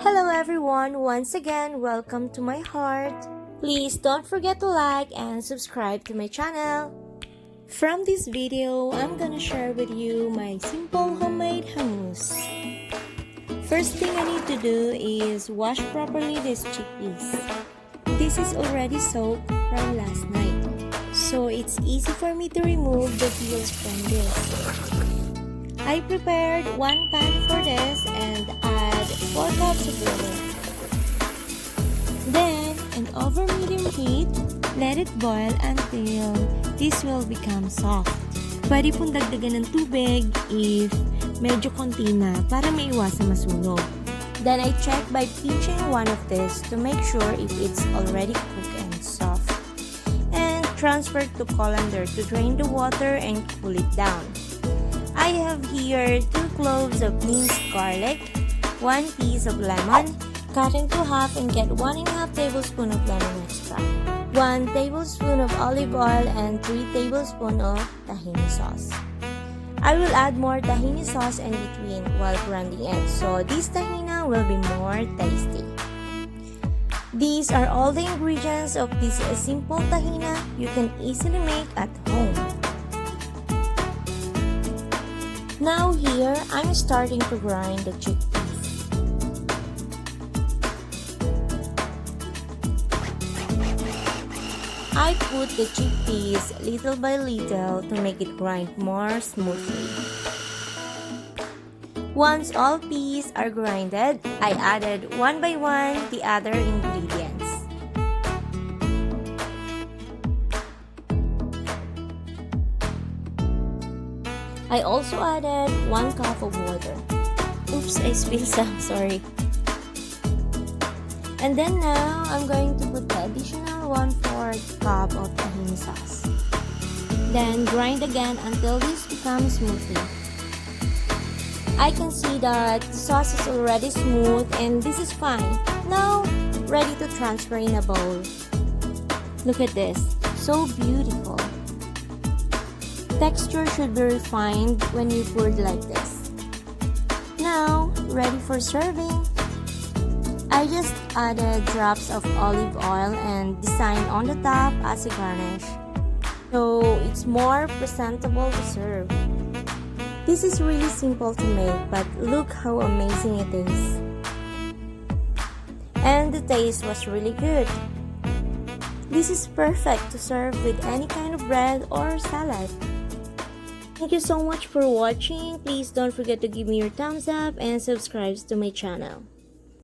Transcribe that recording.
Hello everyone, once again, welcome to my heart. Please don't forget to like and subscribe to my channel. From this video, I'm gonna share with you my simple homemade hummus. First thing I need to do is wash properly this chickpeas. This is already soaked from last night, so it's easy for me to remove the peels from this. I prepared 1 pan for this and add 4 cups of water. Then, and over medium heat, let it boil until this will become soft. Pwede pong dagdagan ng tubig if medyo konti na para maiwasan masunog. Then I check by pinching one of this to make sure if it's already cooked and soft. And transfer to colander to drain the water and cool it down. I have here 2 cloves of minced garlic, 1 piece of lemon, cut into half and get 1.5 tablespoon of lemon extract, 1 tablespoon of olive oil and 3 tablespoons of tahini sauce. I will add more tahini sauce in between while grinding it, so this tahini will be more tasty. These are all the ingredients of this simple tahini you can easily make at home. Now here, I'm starting to grind the chickpeas. I put the chickpeas little by little to make it grind more smoothly. Once all peas are grinded, I added one by one the other ingredients. I also added 1 cup of water. Oops, I spilled some, sorry. And then now, I'm going to put the additional 1/4 cup of tahini sauce. Then grind again until this becomes smoothly. I can see that the sauce is already smooth and this is fine. Now, ready to transfer in a bowl. Look at this, so beautiful. Texture should be refined when you pour it like this. Now, ready for serving. I just added drops of olive oil and design on the top as a garnish, so it's more presentable to serve. This is really simple to make, but look how amazing it is. And the taste was really good. This is perfect to serve with any kind of bread or salad. Thank you so much for watching. Please don't forget to give me your thumbs up and subscribe to my channel.